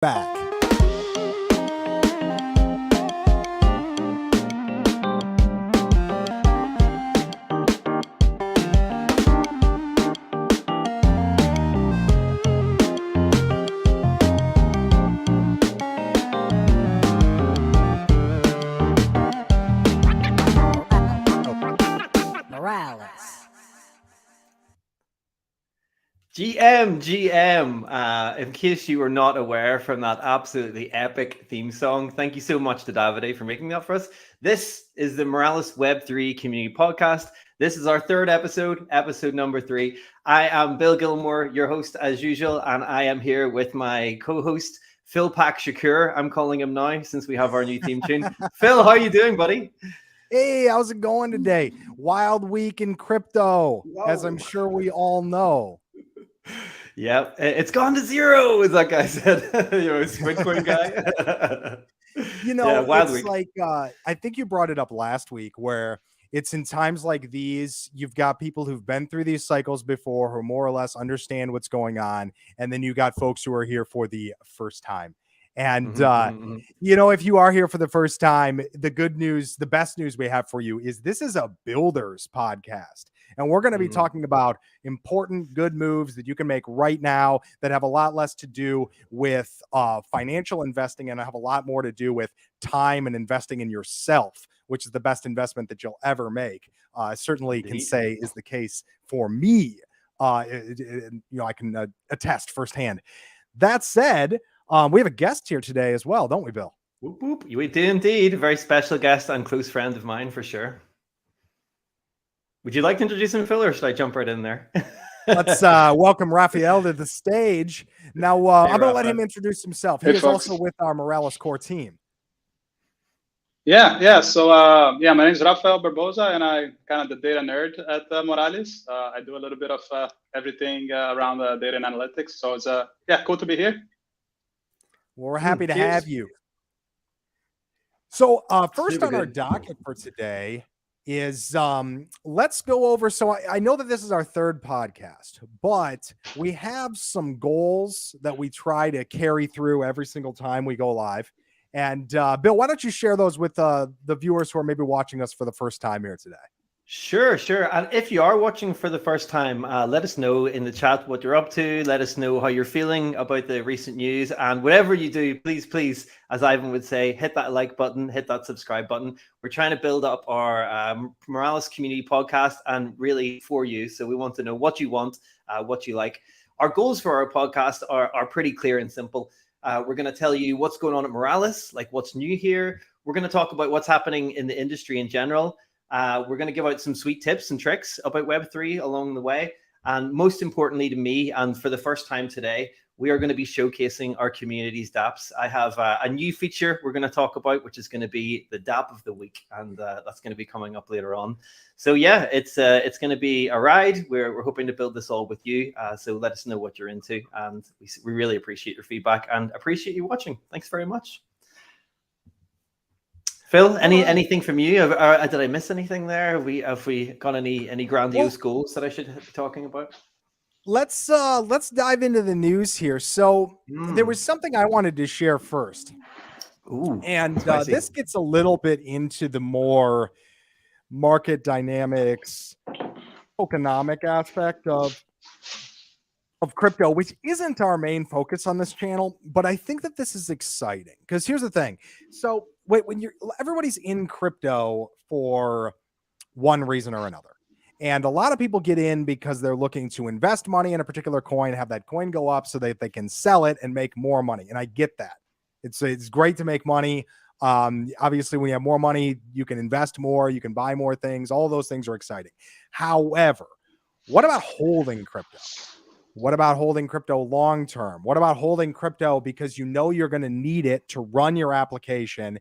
Back. GM. In case you were not aware from that absolutely epic theme song, thank you so much to Davide for making that for us. This is the Morales Web3 Community Podcast. This is our third episode, episode number 3. I am Bill Gilmore, your host as usual, and I am here with my co-host, Phil Pack Shakur. I'm calling him now since we have our new theme tune. Phil, how are you doing, buddy? Hey, how's it going today? Wild week in crypto, as I'm sure we all know. Yeah, it's gone to zero, as that guy said. Squid Coin guy. It's week. Like I think you brought it up last week, where it's in times like these, you've got people who've been through these cycles before, who more or less understand what's going on, and then you got folks who are here for the first time. And, if you are here for the first time, the good news, the best news we have for you is this is a builders podcast. And we're going to be talking about important good moves that you can make right now that have a lot less to do with financial investing and have a lot more to do with time and investing in yourself, which is the best investment that you'll ever make. Certainly can say is the case for me. I can attest firsthand. That said, we have a guest here today as well, don't we, Bill? Whoop, whoop. We do indeed. A very special guest and close friend of mine for sure. Would you like to introduce him, Phil, or should I jump right in there? Let's welcome Raphael to the stage. Now, I'm going to let him introduce himself. He is also with our Morales core team. Yeah. So, my name is Rafael Barbosa, and I'm kind of the data nerd at Morales. I do a little bit of everything around data and analytics. So it's cool to be here. Well, we're happy to have you. So first on our docket for today is let's go over. So I know that this is our third podcast, but we have some goals that we try to carry through every single time we go live. And Bill, why don't you share those with the viewers who are maybe watching us for the first time here today? Sure. And if you are watching for the first time, let us know in the chat what you're up to. Let us know how you're feeling about the recent news. And whatever you do, please, as Ivan would say, hit that like button, hit that subscribe button. We're trying to build up our Morales community podcast and really for you. So we want to know what you want, what you like. Our goals for our podcast are pretty clear and simple. We're going to tell you what's going on at Morales, like what's new here. We're going to talk about what's happening in the industry in general. We're going to give out some sweet tips and tricks about Web3 along the way. And most importantly to me, and for the first time today, we are going to be showcasing our community's dApps. I have a new feature we're going to talk about, which is going to be the dApp of the week. And that's going to be coming up later on. So yeah, it's going to be a ride. We're hoping to build this all with you. So let us know what you're into. And we really appreciate your feedback and appreciate you watching. Thanks very much. Phil, anything from you? Did I miss anything there? Have we got any grandiose goals that I should be talking about? Let's dive into the news here. So there was something I wanted to share first. Ooh, and this gets a little bit into the more market dynamics, tokenomic aspect of crypto, which isn't our main focus on this channel, but I think that this is exciting because here's the thing. So when everybody's in crypto for one reason or another. And a lot of people get in because they're looking to invest money in a particular coin, have that coin go up so that they can sell it and make more money. And I get that. It's great to make money. Obviously, when you have more money, you can invest more, you can buy more things. All those things are exciting. However, what about holding crypto? What about holding crypto long term? What about holding crypto because you know you're going to need it to run your application,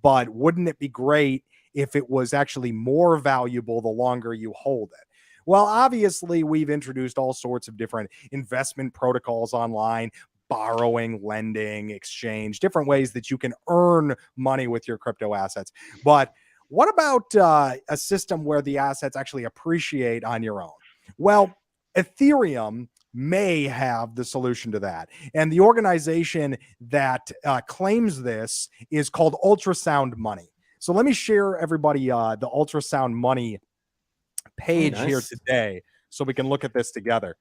but wouldn't it be great if it was actually more valuable the longer you hold it? Well, obviously, we've introduced all sorts of different investment protocols online, borrowing, lending, exchange, different ways that you can earn money with your crypto assets. But what about a system where the assets actually appreciate on your own? Well, Ethereum may have the solution to that. And the organization that claims this is called Ultrasound Money. So let me share everybody the Ultrasound Money page here today so we can look at this together.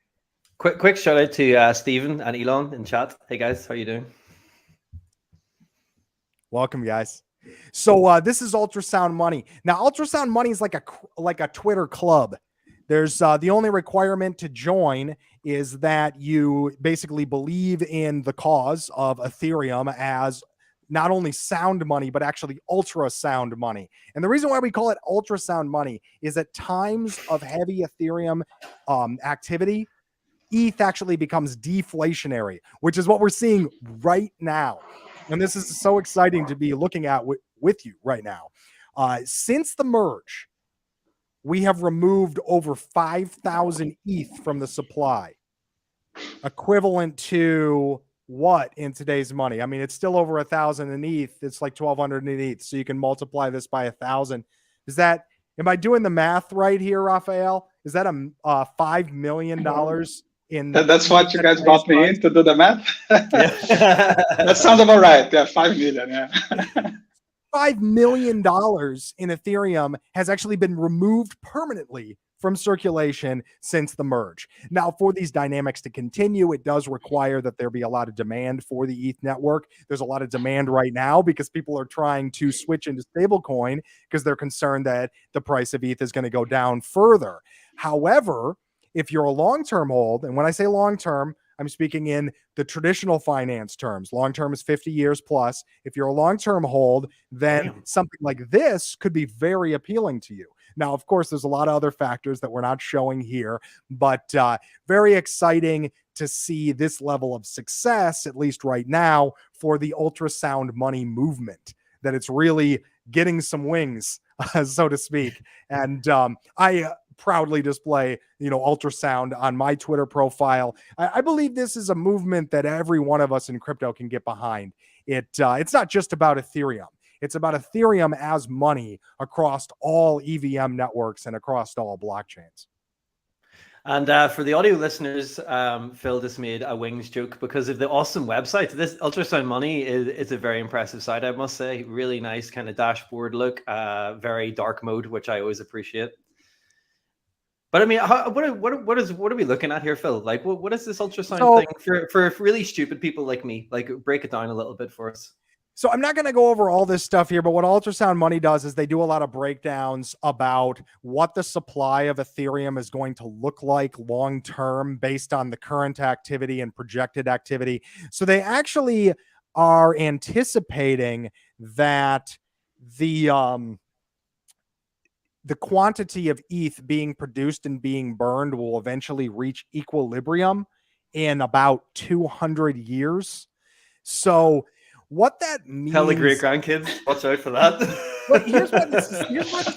Quick shout out to Stephen and Elon in chat. Hey guys, how are you doing? Welcome, guys. So this is Ultrasound Money. Now, Ultrasound Money is like a Twitter club. There's the only requirement to join is that you basically believe in the cause of Ethereum as not only sound money, but actually ultrasound money. And the reason why we call it ultrasound money is at times of heavy Ethereum activity, ETH actually becomes deflationary, which is what we're seeing right now. And this is so exciting to be looking at with you right now. Since the merge, we have removed over 5,000 ETH from the supply, equivalent to what in today's money? I mean, it's still over 1,000 in ETH. It's like 1,200 in ETH. So you can multiply this by 1,000. Am I doing the math right here, Raphael? Is that a $5 million in? That's what you guys brought me in to do the math. That sounds about right. Yeah, 5 million. Yeah. $5 million in Ethereum has actually been removed permanently from circulation since the merge. Now, for these dynamics to continue, it does require that there be a lot of demand for the ETH network. There's a lot of demand right now because people are trying to switch into stablecoin because they're concerned that the price of ETH is going to go down further. However, if you're a long-term hold, and when I say long-term, I'm speaking in the traditional finance terms. Long-term is 50 years plus. If you're a long-term hold, then something like this could be very appealing to you. Now, of course, there's a lot of other factors that we're not showing here, but very exciting to see this level of success, at least right now, for the ultrasound money movement, that it's really getting some wings, so to speak. And I proudly display, ultrasound on my Twitter profile. I believe this is a movement that every one of us in crypto can get behind. It's not just about Ethereum. It's about Ethereum as money across all EVM networks and across all blockchains. And for the audio listeners, Phil just made a wings joke because of the awesome website. This Ultrasound Money is a very impressive site, I must say. Really nice kind of dashboard look, very dark mode, which I always appreciate. But I mean, what are we looking at here, Phil? Like, what is this ultrasound thing for really stupid people like me? Like, break it down a little bit for us. So I'm not going to go over all this stuff here, but what Ultrasound Money does is they do a lot of breakdowns about what the supply of Ethereum is going to look like long-term based on the current activity and projected activity. So they actually are anticipating that the quantity of ETH being produced and being burned will eventually reach equilibrium in about 200 years. So what that means... Tell the great grandkids, watch out for that. But here's why this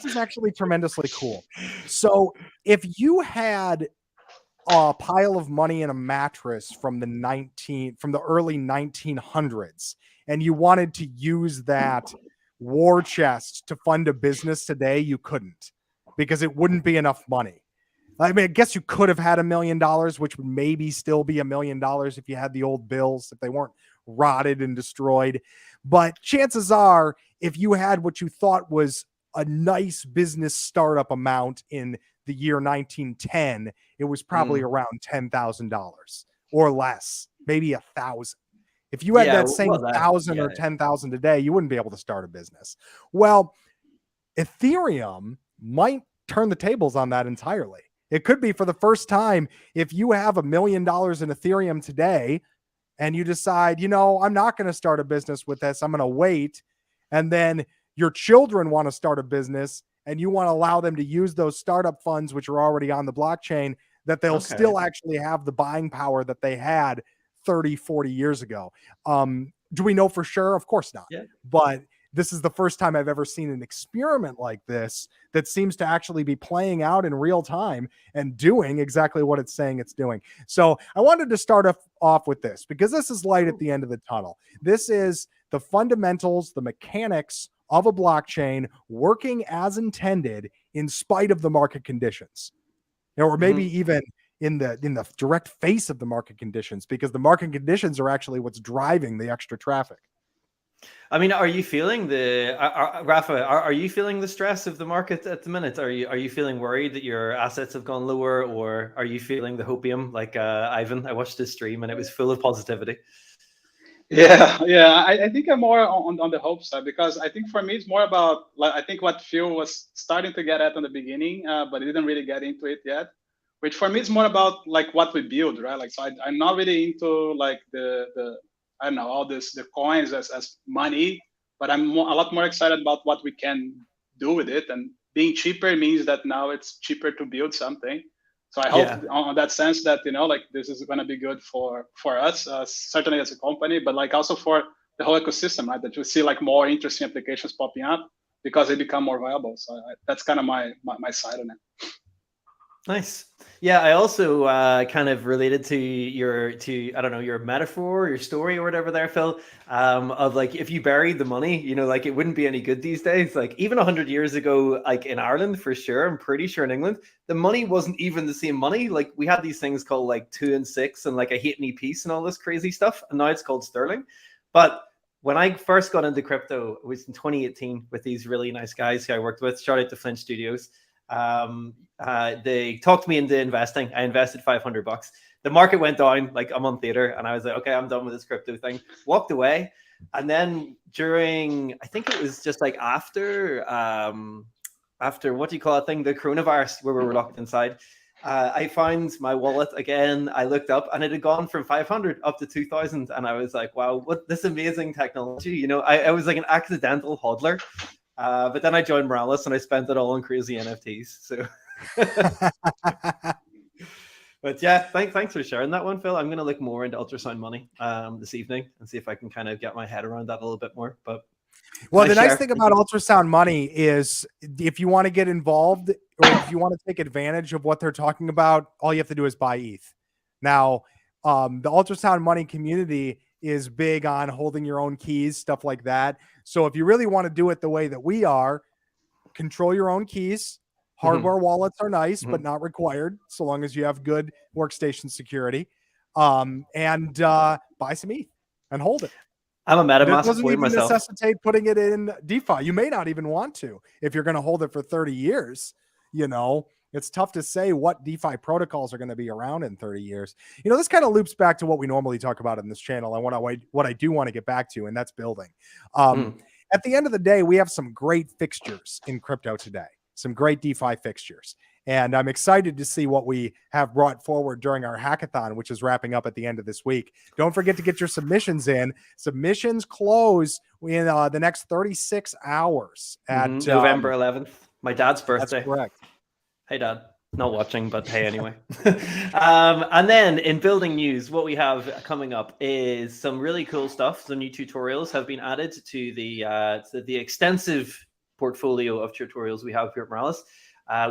is actually tremendously cool. So if you had a pile of money in a mattress from the early 1900s, and you wanted to use that war chest to fund a business today, you couldn't, because it wouldn't be enough money. I mean, I guess you could have had $1 million, which would maybe still be $1 million if you had the old bills, if they weren't rotted and destroyed. But chances are, if you had what you thought was a nice business startup amount in the year 1910, it was probably around $10,000 or less, maybe 1,000. If you had that same 1,000 or 10,000 today, you wouldn't be able to start a business. Well, Ethereum might turn the tables on that entirely. It could be for the first time, if you have $1 million in Ethereum today and you decide, I'm not going to start a business with this, I'm going to wait. And then your children want to start a business and you want to allow them to use those startup funds, which are already on the blockchain, that they'll still actually have the buying power that they had 30, 40 years ago. Do we know for sure? Of course not. Yeah. But this is the first time I've ever seen an experiment like this that seems to actually be playing out in real time and doing exactly what it's saying it's doing. So I wanted to start off with this because this is light at the end of the tunnel. This is the fundamentals, the mechanics of a blockchain working as intended in spite of the market conditions. Or maybe even in the direct face of the market conditions, because the market conditions are actually what's driving the extra traffic. I mean, are you feeling Rafa? Are you feeling the stress of the market at the minute? Are you feeling worried that your assets have gone lower, or are you feeling the hopium like Ivan? I watched his stream and it was full of positivity. Yeah, I think I'm more on the hope side, because I think for me it's more about, like, I think what Phil was starting to get at in the beginning, but he didn't really get into it yet. Which for me is more about like what we build, right? Like, so I'm not really into like the I don't know, all the coins as money, but I'm a lot more excited about what we can do with it. And being cheaper means that now it's cheaper to build something. So I hope on that sense that, like, this is going to be good for us, certainly as a company, but like also for the whole ecosystem, right? That you see like more interesting applications popping up because they become more viable. So that's kind of my side on it. Nice. Yeah, I also kind of related to I don't know, your metaphor, your story or whatever there, Phil, of like, if you buried the money, like, it wouldn't be any good these days. Like, even 100 years ago, like in Ireland, for sure, I'm pretty sure in England, the money wasn't even the same money. Like, we had these things called like 2 and 6 and like a halfpenny piece and all this crazy stuff. And now it's called sterling. But when I first got into crypto, it was in 2018 with these really nice guys who I worked with. Shout out to Flint Studios. They talked me into investing. I invested $500. The market went down like a month later, and I was like, okay, I'm done with this crypto thing. Walked away, and then during, I think it was just like after what do you call that thing, the coronavirus, where we were locked inside, I found my wallet again. I looked up, and it had gone from 500 up to 2,000, and I was like, wow, what this amazing technology! I was like an accidental hodler. But then I joined Morales and I spent it all on crazy NFTs. So, but yeah, thanks for sharing that one, Phil. I'm going to look more into ultrasound money this evening and see if I can kind of get my head around that a little bit more. But well, the nice thing about ultrasound money is if you want to get involved or if you want to take advantage of what they're talking about, all you have to do is buy ETH. Now, the ultrasound money community is big on holding your own keys, stuff like that. So if you really want to do it the way that we are, control your own keys. Hardware wallets are nice, but not required, so long as you have good workstation security. And buy some ETH and hold it. I'm a MetaMask doesn't boy even myself. necessitate putting it in DeFi. You may not even want to if you're going to hold it for 30 years. It's tough to say what DeFi protocols are going to be around in 30 years. This kind of loops back to what we normally talk about in this channel and what I do want to get back to, and that's building. At the end of the day, we have some great fixtures in crypto today, some great DeFi fixtures. And I'm excited to see what we have brought forward during our hackathon, which is wrapping up at the end of this week. Don't forget to get your submissions in. Submissions close in the next 36 hours at November 11th, my dad's birthday. That's correct. Hey, Dad. Not watching, but hey, anyway. And then in building news, what we have coming up is some really cool stuff. Some new tutorials have been added to the extensive portfolio of tutorials we have here at Morales.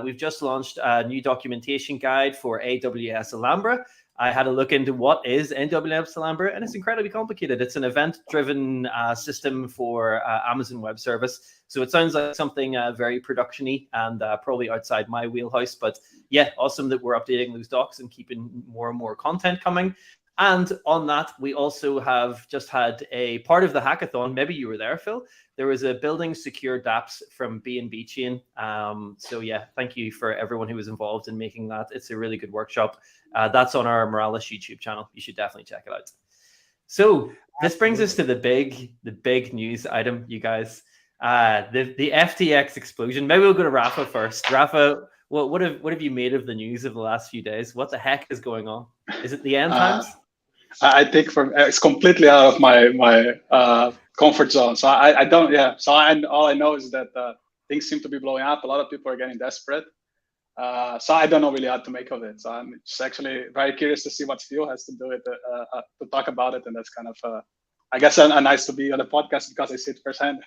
We've just launched a new documentation guide for AWS Alhambra. I had a look into what is AWS Alhambra, and it's incredibly complicated. It's an event-driven system for Amazon Web Service. So it sounds like something very production-y and probably outside my wheelhouse. But yeah, awesome that we're updating those docs and keeping more and more content coming. And on that, we also have just had a part of the hackathon. Maybe you were there, Phil. There was a building secure dApps from BNB Chain. So yeah, thank you for everyone who was involved in making that. It's a really good workshop. That's on our Morales YouTube channel. You should definitely check it out. So this brings us to the big news item, you guys. The FTX explosion. Maybe we'll go to Rafa first. Rafa, what have you made of the news of the last few days? What the heck is going on? Is it the end times? I think it's completely out of my comfort zone. So I don't. Yeah. So all I know is that things seem to be blowing up. A lot of people are getting desperate. So I don't know really how to make of it. So I'm just actually very curious to see what Phil has to do with it, to talk about it, and that's kind of I guess nice to be on the podcast because I see it firsthand.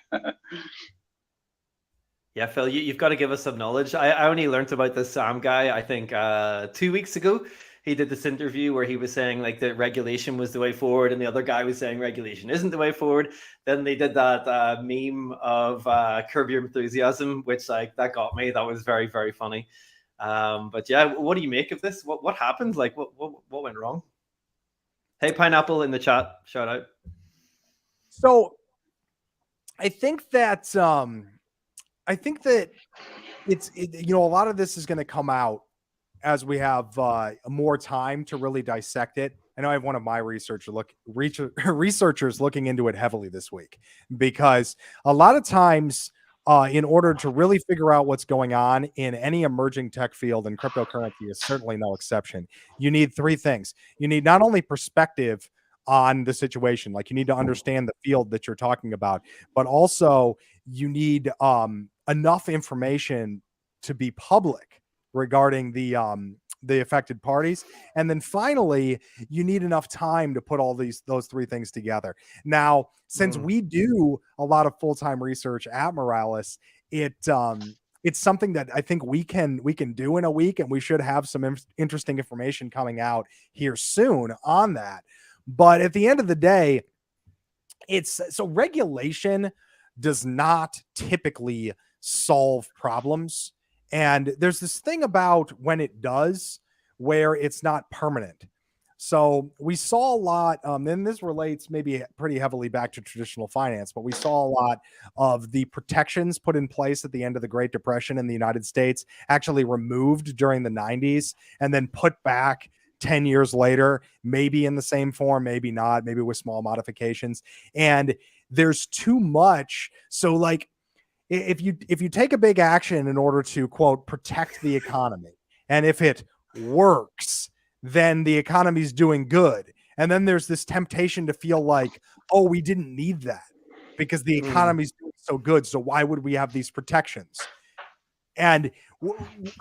Yeah, Phil, you've got to give us some knowledge. I only learned about this Sam guy, I think, 2 weeks ago. He did this interview where he was saying like that regulation was the way forward, and the other guy was saying regulation isn't the way forward. Then they did that meme of Curb Your Enthusiasm, which like that got me. That was very, very funny. But yeah, what do you make of this? What happened? Like, what went wrong? Hey, Pineapple in the chat, shout out. So I think that it's a lot of this is going to come out as we have more time to really dissect it. I know I have one of my researchers looking into it heavily this week, because a lot of times, in order to really figure out what's going on in any emerging tech field, and cryptocurrency is certainly no exception, you need three things. You need not only perspective on the situation, like you need to understand the field that you're talking about, but also you need enough information to be public regarding the affected parties. And then finally, you need enough time to put all those three things together. Now, since we do a lot of full-time research at Moralis, it's something that I think we can do in a week, and we should have some interesting information coming out here soon on that. But at the end of the day, regulation does not typically solve problems. And there's this thing about when it does, where it's not permanent. So we saw a lot, and this relates maybe pretty heavily back to traditional finance, but we saw a lot of the protections put in place at the end of the Great Depression in the United States actually removed during the 90s and then put back 10 years later, maybe in the same form, maybe not, maybe with small modifications. And there's too much. So like, if you take a big action in order to, quote, protect the economy, and if it works, then the economy's doing good. And then there's this temptation to feel like, oh, we didn't need that because the economy's doing so good. So why would we have these protections? And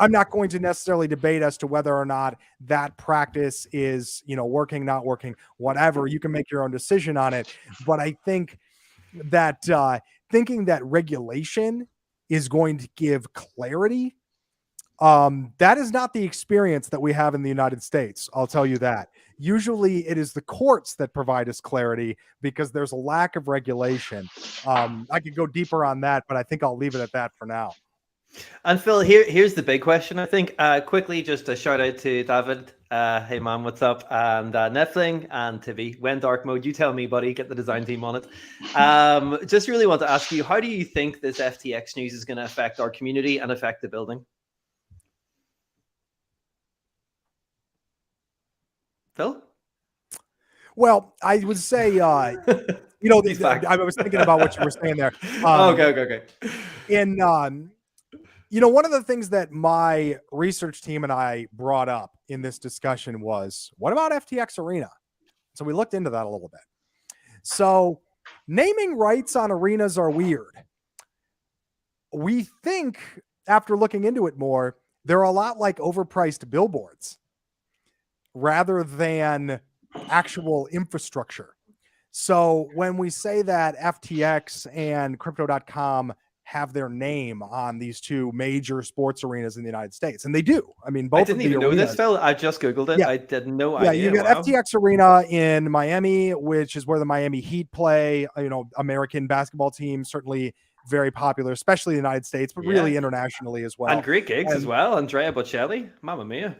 I'm not going to necessarily debate as to whether or not that practice is, working, not working, whatever. You can make your own decision on it. But I think that thinking that regulation is going to give clarity, that is not the experience that we have in the United States. I'll tell you that. Usually it is the courts that provide us clarity because there's a lack of regulation. I could go deeper on that, but I think I'll leave it at that for now. And Phil, here's the big question, I think. Quickly, just a shout out to David. Hey man, what's up? And Netfling and Tivi. When dark mode, you tell me, buddy. Get the design team on it. Just really want to ask you, how do you think this FTX news is going to affect our community and affect the building? Phil? Well, I would say, I was thinking about what you were saying there. Okay. One of the things that my research team and I brought up in this discussion was, what about FTX Arena? So we looked into that a little bit. So naming rights on arenas are weird. We think, after looking into it more, they're a lot like overpriced billboards rather than actual infrastructure. So when we say that FTX and Crypto.com have their name on these two major sports arenas in the United States, and they do. I mean, both. I didn't even know this, Phil. I just Googled it. Yeah. I had no idea. Yeah, you got FTX Arena in Miami, which is where the Miami Heat play. American basketball team, certainly very popular, especially in the United States, but really internationally as well. And great gigs as well. Andrea Bocelli, Mamma Mia.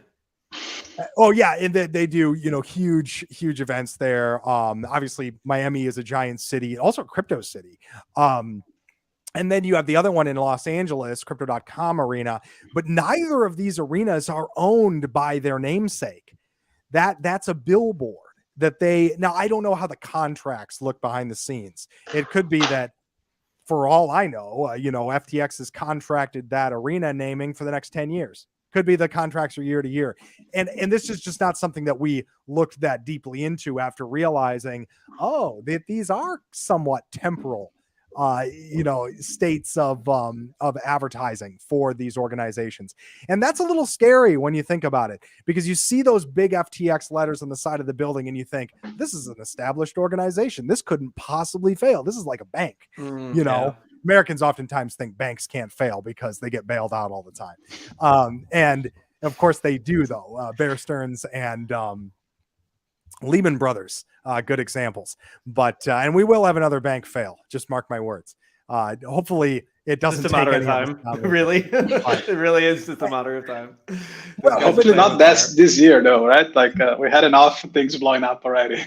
Oh yeah, and they do huge events there. Obviously Miami is a giant city, also a crypto city. And then you have the other one in Los Angeles, Crypto.com Arena, but neither of these arenas are owned by their namesake. That's a billboard that now I don't know how the contracts look behind the scenes. It could be that, for all I know, FTX has contracted that arena naming for the next 10 years. Could be the contracts are year to year. And this is just not something that we looked that deeply into after realizing, that these are somewhat temporal states of advertising for these organizations. And that's a little scary when you think about it, because you see those big FTX letters on the side of the building and you think, this is an established organization. This couldn't possibly fail. This is like a bank. Americans oftentimes think banks can't fail because they get bailed out all the time. And of course they do, though. Bear Stearns and Lehman Brothers, good examples. But and we will have another bank fail. Just mark my words. Hopefully it doesn't Just a take matter of any of us time. down with Really, But- it really is just a matter of time. Well, Hopefully not this year, though, right? Like we had enough things blowing up already.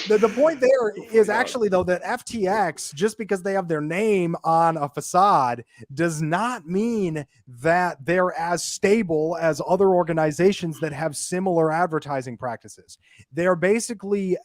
The point there is actually, though, that FTX, just because they have their name on a facade, does not mean that they're as stable as other organizations that have similar advertising practices. They're basically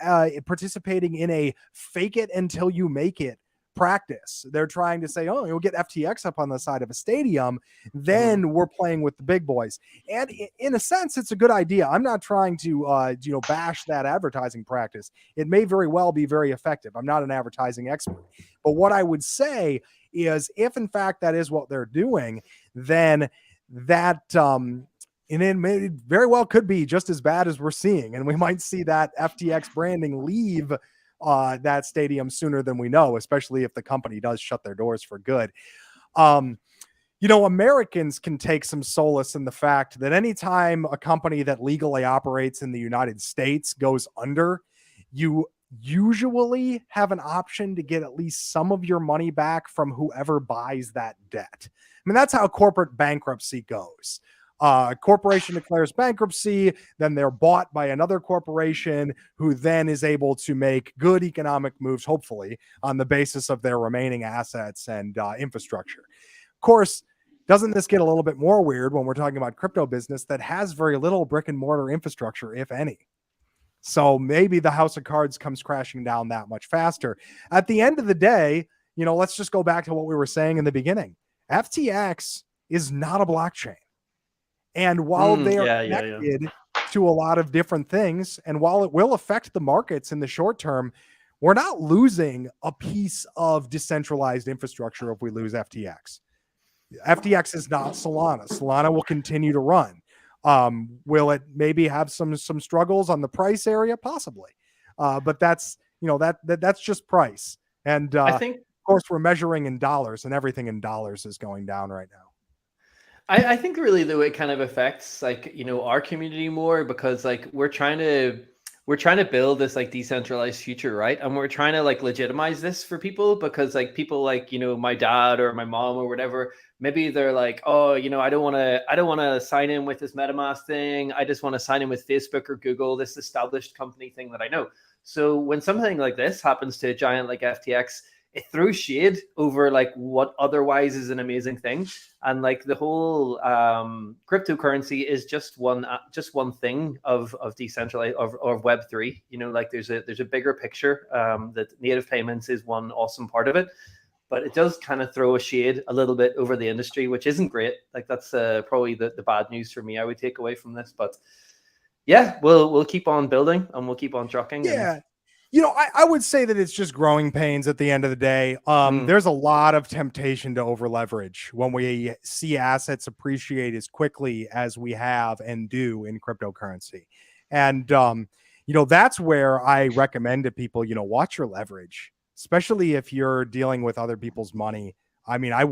participating in a fake it until you make it practice. They're trying to say, oh, you'll get FTX up on the side of a stadium, then we're playing with the big boys. And in a sense, it's a good idea. I'm not trying to bash that advertising practice. It may very well be very effective. I'm not an advertising expert. But what I would say is, if in fact that is what they're doing, then that and it very well could be just as bad as we're seeing. And we might see that FTX branding leave that stadium sooner than we know, especially if the company does shut their doors for good. Americans can take some solace in the fact that anytime a company that legally operates in the United States goes under, you usually have an option to get at least some of your money back from whoever buys that debt. I mean, that's how corporate bankruptcy goes. A corporation declares bankruptcy, then they're bought by another corporation who then is able to make good economic moves, hopefully, on the basis of their remaining assets and infrastructure. Of course, doesn't this get a little bit more weird when we're talking about crypto business that has very little brick and mortar infrastructure, if any? So maybe the house of cards comes crashing down that much faster. At the end of the day, let's just go back to what we were saying in the beginning. FTX is not a blockchain. And while they are connected to a lot of different things, and while it will affect the markets in the short term, we're not losing a piece of decentralized infrastructure if we lose FTX. FTX is not Solana. Solana will continue to run. Will it maybe have some struggles on the price area? Possibly. But that's just price. And I think, of course, we're measuring in dollars, and everything in dollars is going down right now. I think really though it kind of affects our community more, because we're trying to build this decentralized future, right? And we're trying to legitimize this for people, because people my dad or my mom or whatever, maybe they're like, oh, I don't want to sign in with this MetaMask thing. I just want to sign in with Facebook or Google, this established company thing that I know. So when something like this happens to a giant like FTX, it throws shade over what otherwise is an amazing thing. And the whole cryptocurrency is just one thing of decentralized or Web3. There's a bigger picture that native payments is one awesome part of it, but it does kind of throw a shade a little bit over the industry, which isn't great. That's probably the bad news for me I would take away from this. But yeah, we'll keep on building and we'll keep on trucking. Yeah. I would say that it's just growing pains at the end of the day. There's a lot of temptation to over leverage when we see assets appreciate as quickly as we have and do in cryptocurrency. And, that's where I recommend to people, watch your leverage, especially if you're dealing with other people's money. I mean, I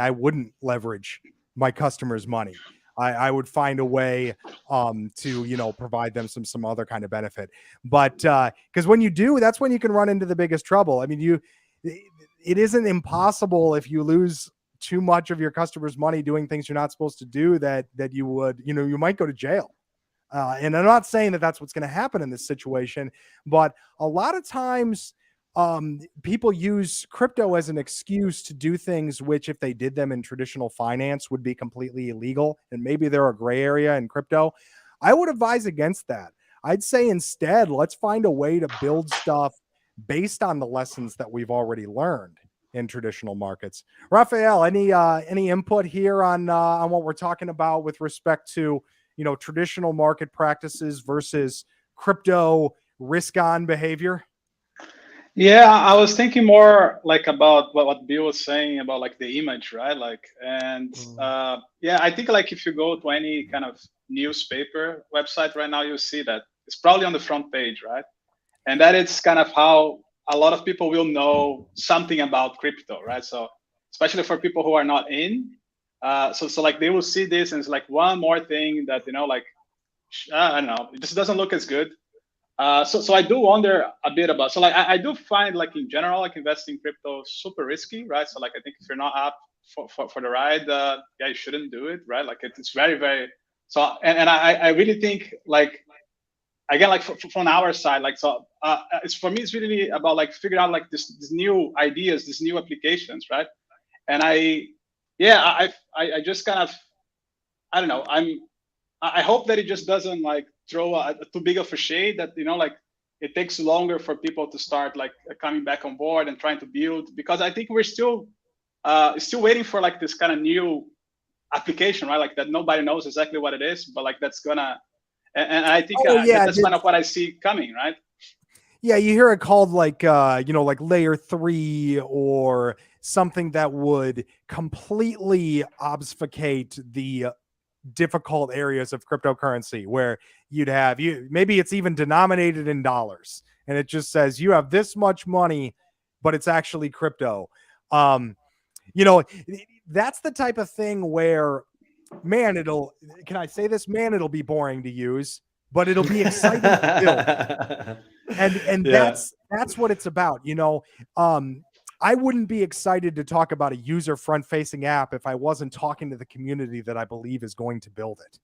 wouldn't leverage my customers' money. I would find a way to provide them some other kind of benefit, but because when you do, that's when you can run into the biggest trouble. I mean, it isn't impossible if you lose too much of your customers' money doing things you're not supposed to do that you would, you might go to jail. And I'm not saying that that's what's going to happen in this situation, but a lot of times people use crypto as an excuse to do things which, if they did them in traditional finance, would be completely illegal. And maybe they're a gray area in crypto. I would advise against that. I'd say instead, let's find a way to build stuff based on the lessons that we've already learned in traditional markets. Raphael, any input here on what we're talking about with respect to traditional market practices versus crypto risk-on behavior? Yeah, I was thinking more about what Bill was saying about the image, right? I think if you go to any kind of newspaper website right now, you'll see that it's probably on the front page, right? And that is kind of how a lot of people will know something about crypto, right? So especially for people who are not in, so they will see this and it's one more thing that I don't know, it just doesn't look as good. So I do wonder a bit about, so like I do find like in general, like investing in crypto super risky, right? So like I think if you're not up for the ride, yeah, you shouldn't do it, right? Like it's very, very, so, and I really think like, again, like from our side, like, so it's, for me, it's really about like figuring out like this new ideas, these new applications, right? And I just kind of, I don't know, I hope that it just doesn't like throw a too big of a shade that, like it takes longer for people to start like coming back on board and trying to build, because I think we're still waiting for like this kind of new application, right? Like that nobody knows exactly what it is, but like that's gonna, and I think that's kind of what I see coming, right? Yeah, you hear it called like like layer 3 or something that would completely obfuscate the difficult areas of cryptocurrency, where you'd have maybe it's even denominated in dollars and it just says you have this much money, but it's actually crypto. That's the type of thing where, man, can I say this, man, it'll be boring to use, but it'll be exciting to build. And Yeah. that's what it's about. I wouldn't be excited to talk about a user front facing app if I wasn't talking to the community that I believe is going to build it.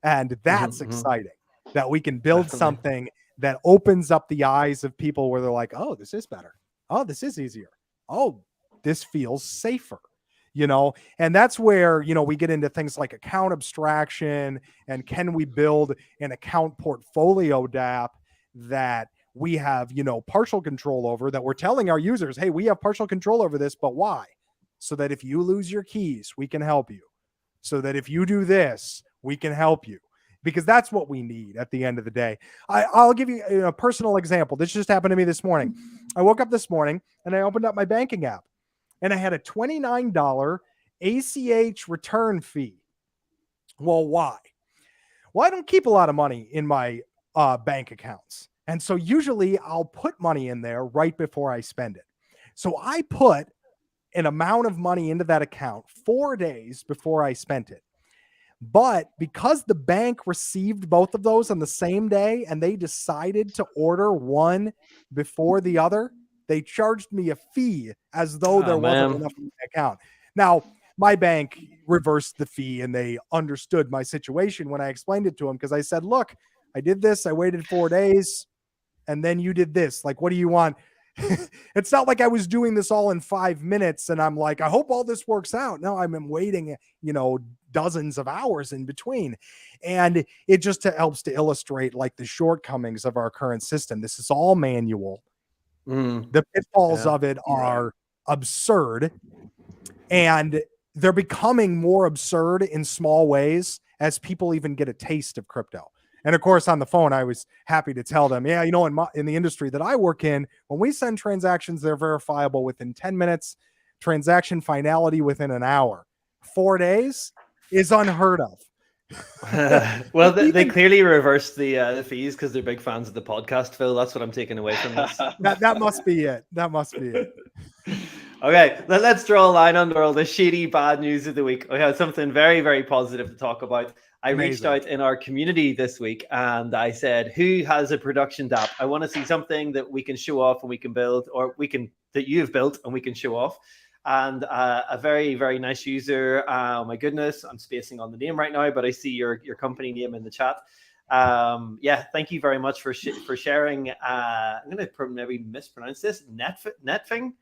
And that's exciting, that we can build something that opens up the eyes of people where they're like, oh, this is better. Oh, this is easier. Oh, this feels safer. And that's where, we get into things like account abstraction and can we build an account portfolio DApp that we have, partial control over, that we're telling our users, hey, we have partial control over this, but why? So that if you lose your keys, we can help you. So that if you do this, we can help you. Because that's what we need at the end of the day. I'll give you a personal example. This just happened to me this morning. I woke up this morning and I opened up my banking app and I had a $29 ACH return fee. Well, why? Well, I don't keep a lot of money in my bank accounts. And so usually I'll put money in there right before I spend it. So I put an amount of money into that account 4 days before I spent it. But because the bank received both of those on the same day and they decided to order one before the other, they charged me a fee as though there wasn't enough in the account. Now, my bank reversed the fee and they understood my situation when I explained it to them, because I said, look, I did this, I waited 4 days, and then you did this. Like, what do you want? It's not like I was doing this all in 5 minutes and I'm like, I hope all this works out. No, I'm waiting, dozens of hours in between. And it just helps to illustrate like the shortcomings of our current system. This is all manual. The pitfalls of it are absurd, and they're becoming more absurd in small ways as people even get a taste of crypto. And of course, on the phone, I was happy to tell them, yeah, in the industry that I work in, when we send transactions, they're verifiable within 10 minutes, transaction finality within an hour. 4 days is unheard of. Well, they clearly reversed the fees because they're big fans of the podcast, Phil. That's what I'm taking away from this. That must be it. That must be it. Okay, let's draw a line under all the shady bad news of the week. We have something very, very positive to talk about. I reached out in our community this week and I said, who has a production DApp? I want to see something that we can show off and we can build, or that you've built and we can show off. And a very, very nice user. Oh my goodness, I'm spacing on the name right now, but I see your company name in the chat. Yeah, thank you very much for sharing. I'm going to maybe mispronounce this. Nefting.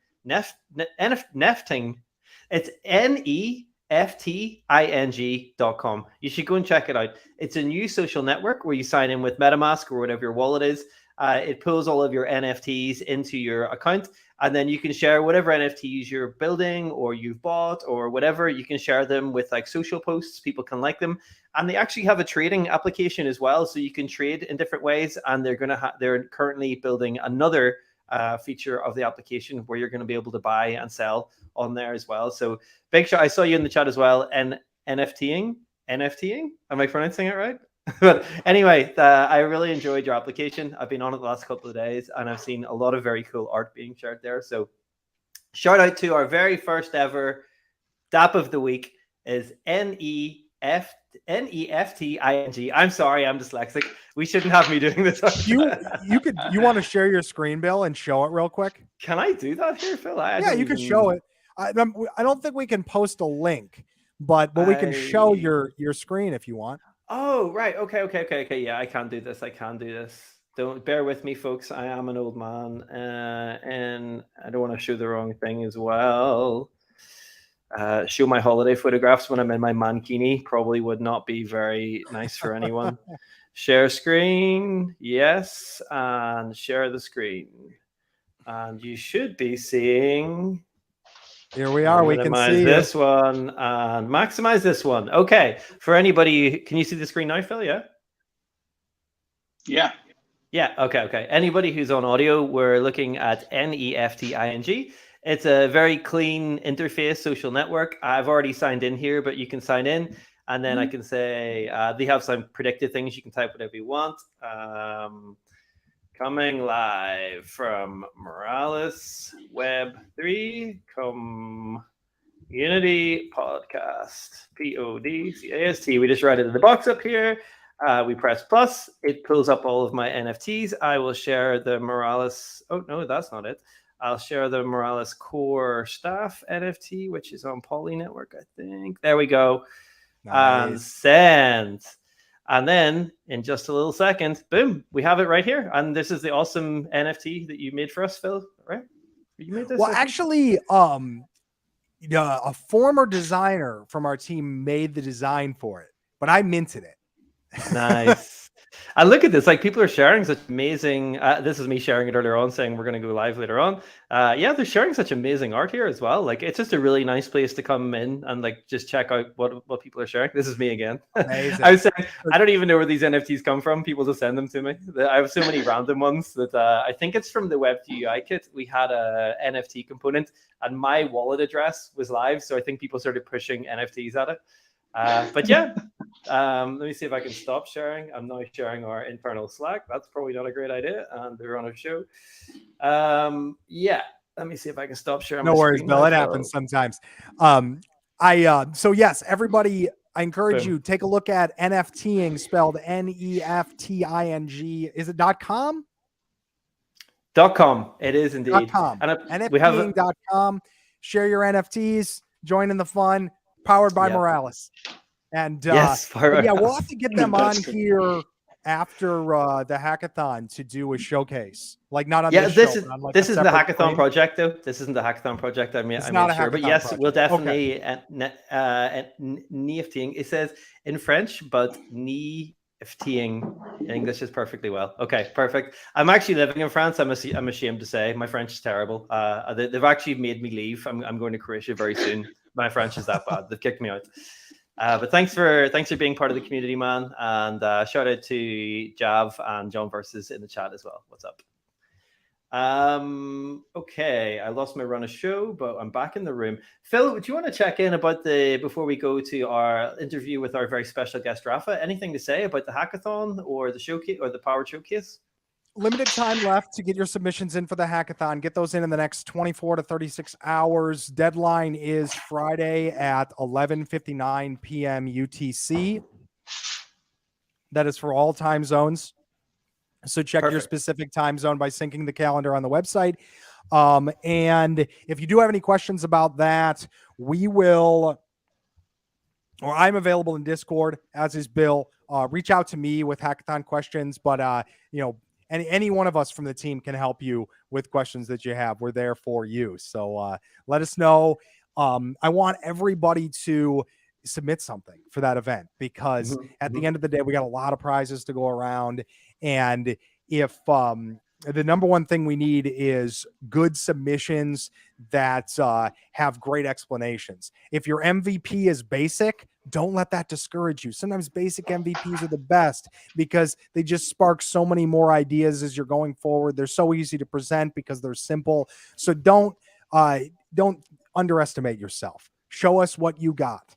It's NEFTING.com. You should go and check it out. It's a new social network where you sign in with MetaMask or whatever your wallet is. It pulls all of your NFTs into your account, and then you can share whatever NFTs you're building or you've bought or whatever. You can share them with like social posts. People can like them, and they actually have a trading application as well, so you can trade in different ways. And they're currently building another feature of the application where you're going to be able to buy and sell on there as well. So big shout. I saw you in the chat as well. And NFTing. Am I pronouncing it right? But anyway, I really enjoyed your application. I've been on it the last couple of days and I've seen a lot of very cool art being shared there. So shout out to our very first ever DApp of the week is NEFTING. I'm sorry, I'm dyslexic. We shouldn't have me doing this. You want to share your screen, Bill, and show it real quick? Can I do that here, Phil? You can show it. I don't think we can post a link, but we can show your screen if you want. Oh, right. Okay. Yeah, I can do this. Don't bear with me, folks. I am an old man, and I don't want to show the wrong thing as well. Show my holiday photographs when I'm in my mankini probably would not be very nice for anyone. Share screen, yes, and share the screen. And you should be seeing. Here we are. We can see this one and maximize this one. Okay. For anybody, can you see the screen now, Phil? Yeah. Yeah. Okay. Anybody who's on audio, we're looking at NEFTING. It's a very clean interface social network. I've already signed in here, but you can sign in. And then I can say, they have some predicted things. You can type whatever you want. Coming live from Morales Web3 Community Podcast. PODCAST. We just write it in the box up here. We press plus. It pulls up all of my NFTs. I will share the Morales. Oh, no, that's not it. I'll share the Morales Core Staff NFT, which is on Poly Network, I think. There we go. Nice. And send. And then in just a little second, boom, we have it right here. And this is the awesome NFT that you made for us, Phil, right? You made this? Well, actually, a former designer from our team made the design for it, but I minted it. Nice. And look at this, like people are sharing such amazing, this is me sharing it earlier on saying we're going to go live later on. Yeah, they're sharing such amazing art here as well. Like it's just a really nice place to come in and like just check out what people are sharing. This is me again. I was saying, I don't even know where these NFTs come from. People just send them to me. I have so many random ones that I think it's from the Web3 UI kit. We had a NFT component and my wallet address was live. So I think people started pushing NFTs at it. But yeah, let me see if I can stop sharing. I'm now sharing our internal Slack. That's probably not a great idea. And we're on a show. Yeah, let me see if I can stop sharing. No worries, Bill. It happens sometimes. So yes, everybody, I encourage you, take a look at NFTing, spelled NEFTING. Is it .com? .com. It is indeed. .com. And NFTing.com. Share your NFTs. Join in the fun. Powered by Morales. And yes, we'll have to get them on here after the hackathon to do a showcase. Like not on this show, on like this isn't the hackathon thing. project though. This isn't the hackathon project. I'm not sure, but yes, project. We'll definitely NFTing. It says in French, but NFTing in English is perfectly well. Okay, perfect. I'm actually living in France. I'm ashamed to say my French is terrible. They've actually made me leave. I'm going to Croatia very soon. My French is that bad. They've kicked me out. But thanks for being part of the community, man. And shout out to Jav and John Versus in the chat as well. What's up? Okay, I lost my run of show, but I'm back in the room. Phil, do you want to check in about before we go to our interview with our very special guest, Rafa? Anything to say about the hackathon or the showcase or the Power Showcase? Limited time left to get your submissions in for the hackathon. Get those in the next 24 to 36 hours. Deadline is Friday at 11:59 p.m. UTC. That is for all time zones. So check your specific time zone by syncing the calendar on the website. And if you do have any questions about that, I'm available in Discord, as is Bill. Reach out to me with hackathon questions, but any one of us from the team can help you with questions that you have. We're there for you. So let us know. I want everybody to submit something for that event because at the end of the day, we got a lot of prizes to go around. And if the number one thing we need is good submissions that have great explanations. If your MVP is basic, don't let that discourage you. Sometimes basic MVPs are the best because they just spark so many more ideas as you're going forward. They're so easy to present because they're simple. So don't underestimate yourself. Show us what you got.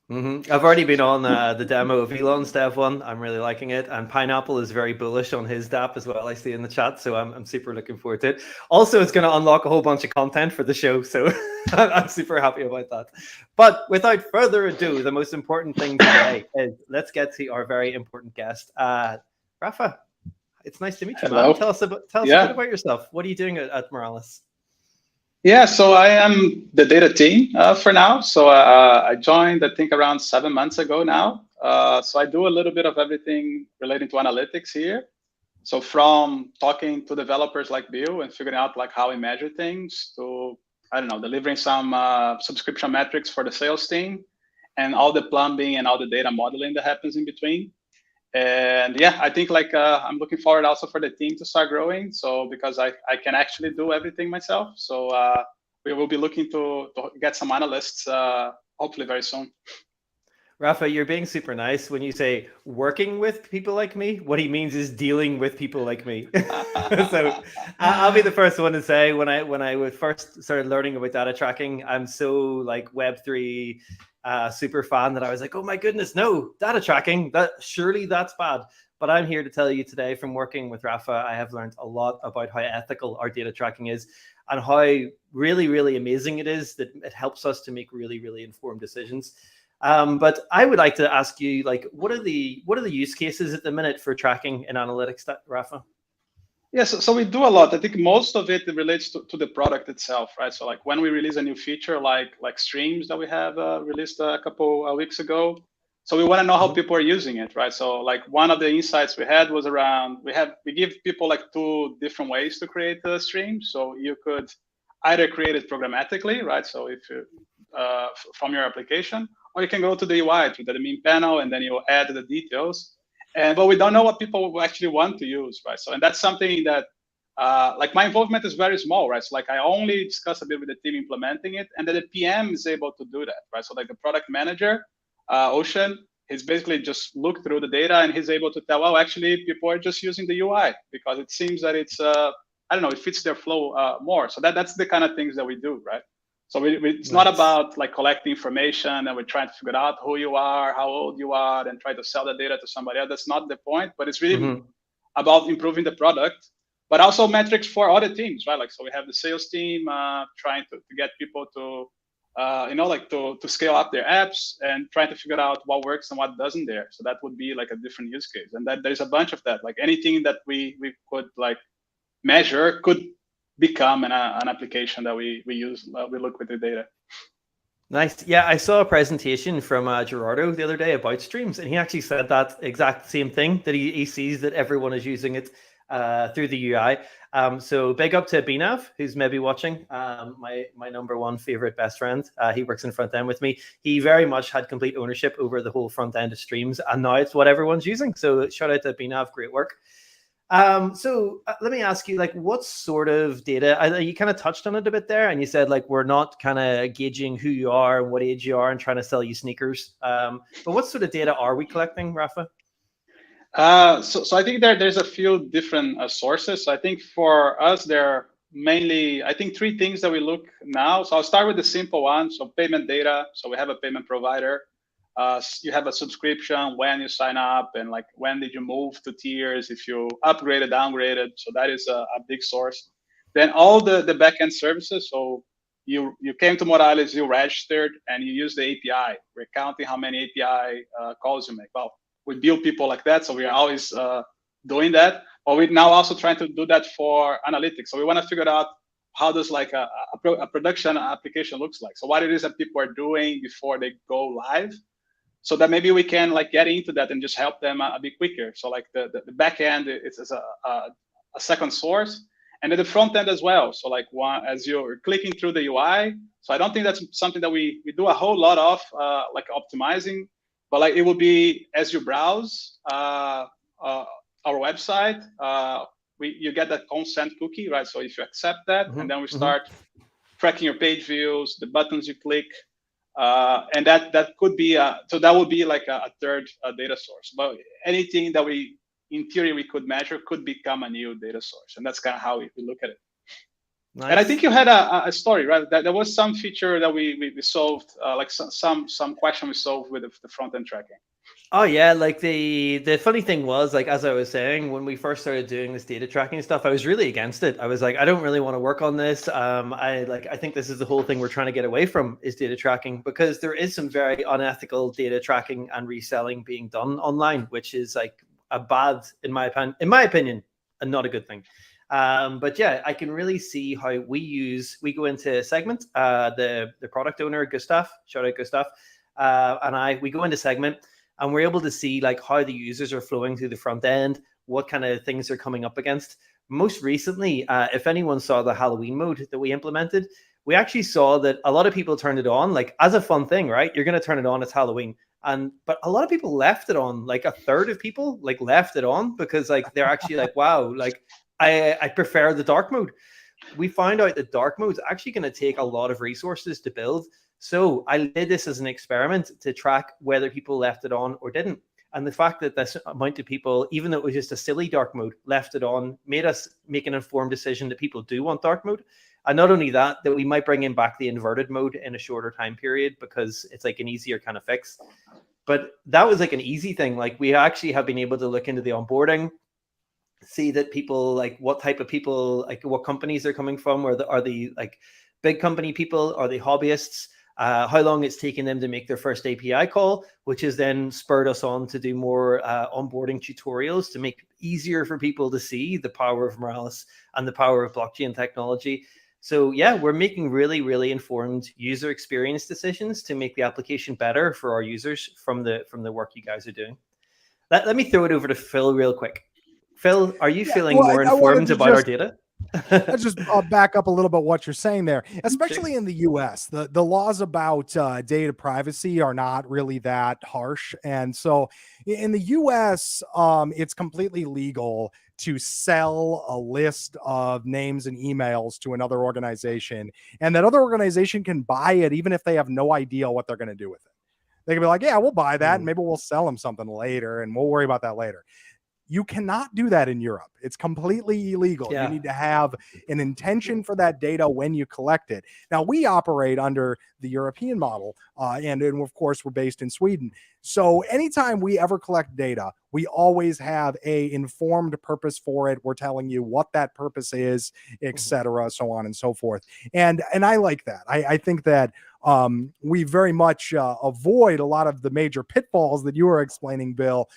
I've already been on the demo of Elon's Dev one. I'm really liking it. And Pineapple is very bullish on his DApp as well, I see in the chat. So I'm super looking forward to it. Also, it's going to unlock a whole bunch of content for the show. So I'm super happy about that. But without further ado, the most important thing today is let's get to our very important guest. Rafa, it's nice to meet you, Hello. man. Tell us a bit about yourself. What are you doing at Morales? Yeah, so I am the data team for now. So I joined, I think, around 7 months ago now. So I do a little bit of everything relating to analytics here. So from talking to developers like Bill and figuring out like how we measure things to, I don't know, delivering some subscription metrics for the sales team and all the plumbing and all the data modeling that happens in between. And yeah, I think like I'm looking forward also for the team to start growing. So because I can actually do everything myself. So we will be looking to get some analysts hopefully very soon. Rafa, you're being super nice when you say working with people like me. What he means is dealing with people like me. So I'll be the first one to say when I first started learning about data tracking, I'm so like Web3 super fan that I was like, oh my goodness, no, data tracking, surely that's bad. But I'm here to tell you today from working with Rafa, I have learned a lot about how ethical our data tracking is and how really, really amazing it is that it helps us to make really, really informed decisions. But I would like to ask you, like, what are the use cases at the minute for tracking and analytics, Rafa? Yes, so we do a lot. I think most of it relates to the product itself, right? So like when we release a new feature, like streams that we have released a couple weeks ago. So we want to know how people are using it, right? So like one of the insights we had was around we give people like 2 different ways to create a stream. So you could either create it programmatically, right? So if you from your application, or you can go to the UI to the main panel and then you add the details. But we don't know what people actually want to use, right? So, and that's something that, like my involvement is very small, right? So like I only discuss a bit with the team implementing it, and then the PM is able to do that, right? So like the product manager, Ocean, he's basically just looked through the data and he's able to tell, well, actually people are just using the UI because it seems that it's, I don't know, it fits their flow more. So that's the kind of things that we do, right? So it's not about like collecting information and we're trying to figure out who you are, how old you are, and try to sell the data to somebody else. That's not the point, but it's really about improving the product, but also metrics for other teams, right? Like, so we have the sales team trying to get people to, like to scale up their apps and trying to figure out what works and what doesn't there. So that would be like a different use case. And that there's a bunch of that, like anything that we could like measure could become an application that we use. We look with the data. Nice. Yeah, I saw a presentation from Gerardo the other day about streams, and he actually said that exact same thing, that he sees that everyone is using it through the UI. So big up to Binav, who's maybe watching, my number one favorite best friend. He works in front end with me. He very much had complete ownership over the whole front end of streams, and now it's what everyone's using. So shout out to Binav, great work. So let me ask you, like, what sort of data, you kind of touched on it a bit there, and you said like we're not kind of gauging who you are and what age you are and trying to sell you sneakers, but what sort of data are we collecting, Rafa? So I think there's a few different sources. So I think for us there are mainly, I think, 3 things that we look now. So I'll start with the simple one. So payment data. So we have a payment provider. You have a subscription, when you sign up, and like when did you move to tiers, if you upgraded, downgraded. So that is a big source. Then all the backend services. So you came to Morales, you registered, and you use the API. We're counting how many API calls you make. Well, we build people like that, so we are always doing that. But we're now also trying to do that for analytics. So we want to figure out how does like a production application looks like. So what it is that people are doing before they go live, so that maybe we can like get into that and just help them a bit quicker. So like the back end is a second source, and then the front end as well. So like as you're clicking through the UI. So I don't think that's something that we do a whole lot of like optimizing, but like it will be as you browse our website, you get that consent cookie, right? So if you accept that, and then we start tracking your page views, the buttons you click. And that could be so that would be like a third data source. But anything that in theory we could measure could become a new data source, and that's kind of how we look at it. Nice. And I think you had a story, right? That there was some feature that we solved, like some question we solved with the front end tracking. Oh yeah, like the funny thing was, like, as I was saying, when we first started doing this data tracking stuff, I was really against it. I was like, I don't really want to work on this. I think this is the whole thing we're trying to get away from, is data tracking, because there is some very unethical data tracking and reselling being done online, which is like, a bad, in my opinion, and not a good thing. But yeah, I can really see how we go into segment, the product owner, Gustav, shout out Gustav, we go into segment, and we're able to see like how the users are flowing through the front end, what kind of things they're coming up against. Most recently, if anyone saw the Halloween mode that we implemented, we actually saw that a lot of people turned it on like as a fun thing, right? You're going to turn it on, it's Halloween. But a lot of people left it on, like a third of people like left it on because like they're actually like, wow, like I prefer the dark mode. We found out that dark mode is actually going to take a lot of resources to build. So I did this as an experiment to track whether people left it on or didn't. And the fact that this amount of people, even though it was just a silly dark mode, left it on, made us make an informed decision that people do want dark mode. And not only that we might bring in back the inverted mode in a shorter time period because it's like an easier kind of fix. But that was like an easy thing. Like we actually have been able to look into the onboarding, see that people, like what type of people, like what companies they're coming from, or are they like big company people, are they hobbyists, how long it's taken them to make their first API call, which has then spurred us on to do more onboarding tutorials to make it easier for people to see the power of Moralis and the power of blockchain technology. So yeah, we're making really, really informed user experience decisions to make the application better for our users from the work you guys are doing. Let me throw it over to Phil real quick. Phil, are you feeling more informed about our data? Let's just back up a little bit what you're saying there, especially in the US. The laws about data privacy are not really that harsh. And so in the US, it's completely legal to sell a list of names and emails to another organization, and that other organization can buy it even if they have no idea what they're going to do with it. They can be like, yeah, we'll buy that, and maybe we'll sell them something later, and we'll worry about that later. You cannot do that in Europe. It's completely illegal. Yeah. You need to have an intention for that data when you collect it. Now, we operate under the European model, and of course, we're based in Sweden. So anytime we ever collect data, we always have a informed purpose for it. We're telling you what that purpose is, et cetera, so on and so forth. And I like that. I think that we very much avoid a lot of the major pitfalls that you were explaining, Bill,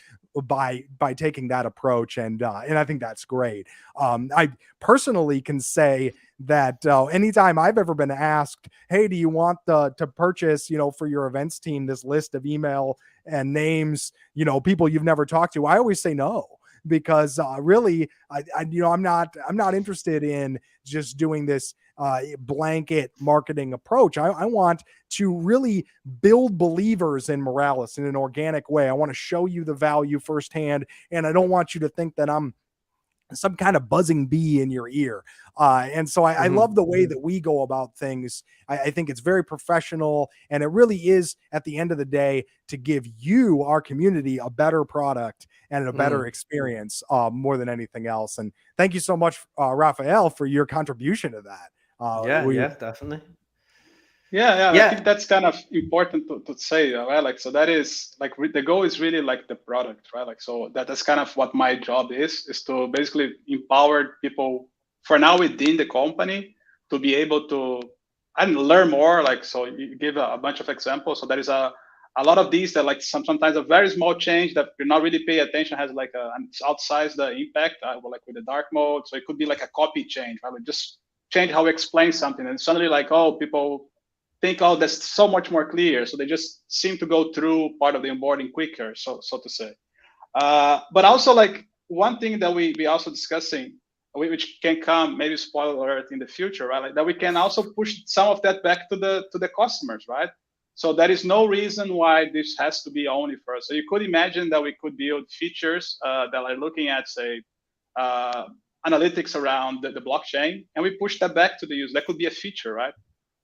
by taking that approach, and I think that's great. I personally can say that anytime I've ever been asked, hey, do you want to purchase, for your events team, this list of email and names, people you've never talked to, I always say no, because really, I'm not interested in just doing this blanket marketing approach. I want to really build believers in Moralis in an organic way. I want to show you the value firsthand, and I don't want you to think that I'm some kind of buzzing bee in your ear. And so I love the way that we go about things. I think it's very professional, and it really is, at the end of the day, to give you, our community, a better product and a better experience more than anything else. And thank you so much, Raphael, for your contribution to that. Yeah, definitely. Yeah. I think that's kind of important to say, right? Like, so that is like the goal is really like the product, right? Like, so that's kind of what my job is to basically empower people for now within the company to be able to and learn more. Like, so you give a bunch of examples. So there is a lot of these that like sometimes a very small change that you're not really paying attention has like outsized the impact, like with the dark mode. So it could be like a copy change, right? Like just change how we explain something, and suddenly like, oh, people think, oh, that's so much more clear. So they just seem to go through part of the onboarding quicker, so to say. But also like one thing that we also discussing, which can come, maybe spoiler alert in the future, right? Like that we can also push some of that back to the customers, right? So there is no reason why this has to be only for us. So you could imagine that we could build features that are looking at, say, analytics around the blockchain, and we push that back to the user. That could be a feature, right?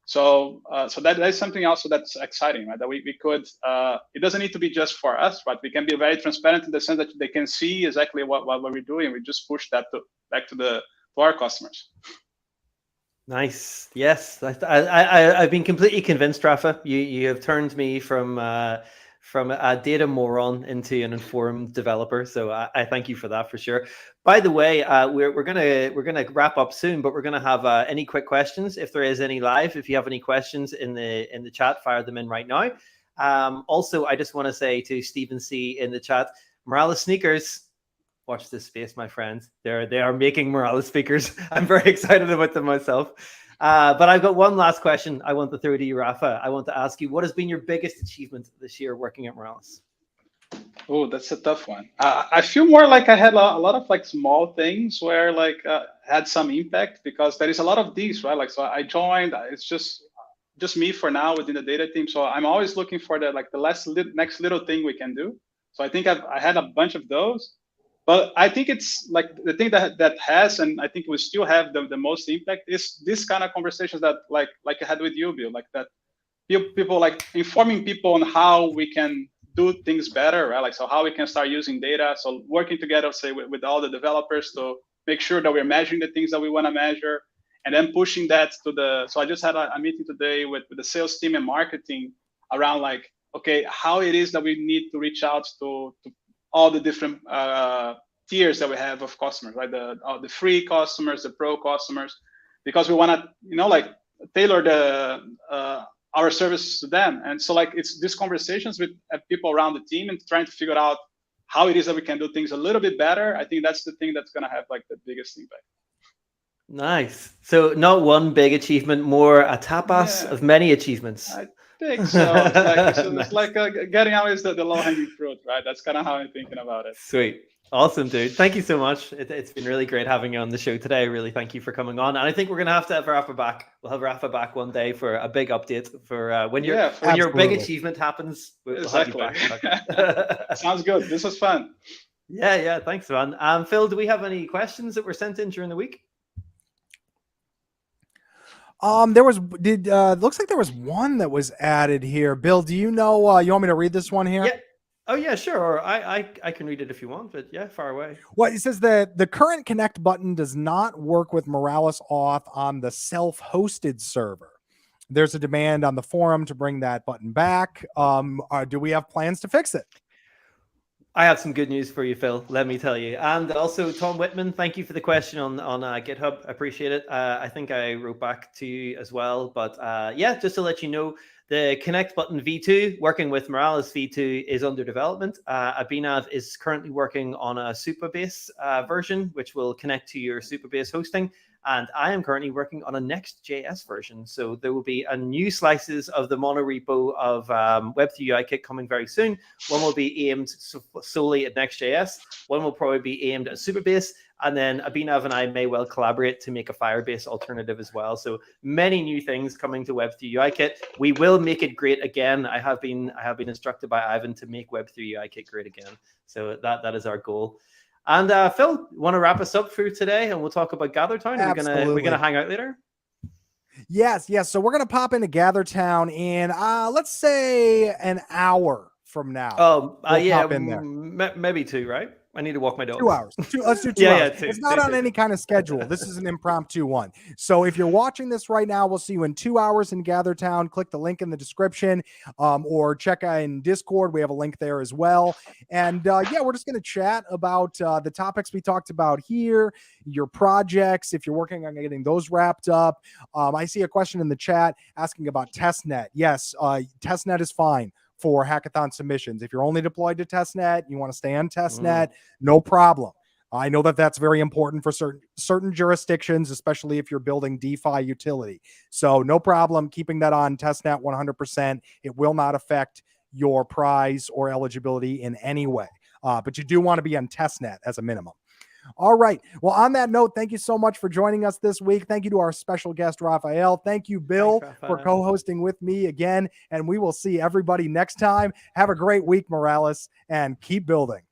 So that is something also that's exciting, right? That we could, it doesn't need to be just for us, right? We can be very transparent in the sense that they can see exactly what we're doing. We just push that back to our customers. Nice. Yes, I've been completely convinced, Rafa. You have turned me from a data moron into an informed developer. So I thank you for that for sure. By the way, we're gonna wrap up soon, but we're gonna have any quick questions if there is any live. If you have any questions in the chat, fire them in right now. Also, I just want to say to Stephen C in the chat, Moralis sneakers. Watch this space, my friends. They are making Morales speakers. I'm very excited about them myself. But I've got one last question I want to throw to you, Rafa. I want to ask you, what has been your biggest achievement this year working at Morales? Oh, that's a tough one. I feel more like I had a lot of like small things where like had some impact, because there is a lot of these, right? Like, so I joined, it's just me for now within the data team. So I'm always looking for the next little thing we can do. So I think I had a bunch of those, but I think it's like the thing that has, and I think we still have the most impact is this kind of conversations that like I had with you, Bill, like that people like informing people on how we can do things better, right? Like, so how we can start using data. So working together, say with all the developers to make sure that we're measuring the things that we want to measure, and then pushing that to the. So I just had a meeting today with the sales team and marketing around like, okay, how it is that we need to reach out to all the different tiers that we have of customers, right? The free customers, the pro customers, because we want to, like tailor our services to them. And so like it's these conversations with people around the team and trying to figure out how it is that we can do things a little bit better. I think that's the thing that's going to have like the biggest impact. Nice. So not one big achievement, more a tapas of many achievements. I think so. It's like getting out is the low-hanging fruit, right? That's kind of how I'm thinking about it. Sweet. Awesome, dude. Thank you so much. It's been really great having you on the show today. Really, thank you for coming on. And I think we're going to have Rafa back. We'll have Rafa back one day for a big update for when your big achievement happens. We'll have you back. Sounds good. This was fun. Yeah. Thanks, man. Phil, do we have any questions that were sent in during the week? Looks like there was one that was added here. Bill, do you know, you want me to read this one here? Yeah. Oh yeah, sure. Or I can read it if you want, but yeah, far away. Well, it says that the current connect button does not work with Morales Auth on the self-hosted server. There's a demand on the forum to bring that button back. Do we have plans to fix it? I have some good news for you, Phil. Let me tell you. And also, Tom Whitman, thank you for the question on GitHub. I appreciate it. I think I wrote back to you as well. But yeah, just to let you know, the Connect button V2, working with Morales V2, is under development. Abhinav is currently working on a Supabase version, which will connect to your Supabase hosting. And I am currently working on a Next.js version. So there will be a new slices of the monorepo of Web3 UIKit coming very soon. One will be aimed solely at Next.js. One will probably be aimed at Supabase. And then Abhinav and I may well collaborate to make a Firebase alternative as well. So many new things coming to Web3 UIKit. We will make it great again. I have been instructed by Ivan to make Web3 UIKit great again. So that is our goal. And Phil, want to wrap us up for today, and we'll talk about GatherTown. We're gonna hang out later. Yes. So we're gonna pop into GatherTown in let's say an hour from now. Yeah, maybe 2, right? I need to walk my dog. 2 hours. Let's do 2 hours. Yeah, it's not on any kind of schedule. This is an impromptu one. So if you're watching this right now, we'll see you in 2 hours in GatherTown. Click the link in the description, or check out in Discord. We have a link there as well. And yeah, we're just going to chat about the topics we talked about here, your projects, if you're working on getting those wrapped up. I see a question in the chat asking about testnet. Yes, testnet is fine for hackathon submissions. If you're only deployed to testnet, you want to stay on testnet, no problem. I know that that's very important for certain jurisdictions, especially if you're building DeFi utility. So no problem keeping that on testnet 100%. It will not affect your prize or eligibility in any way. But you do want to be on testnet as a minimum. All right. Well, on that note, thank you so much for joining us this week. Thank you to our special guest, Raphael. Thank you, Bill, for co-hosting with me again. And we will see everybody next time. Have a great week, Morales, and keep building.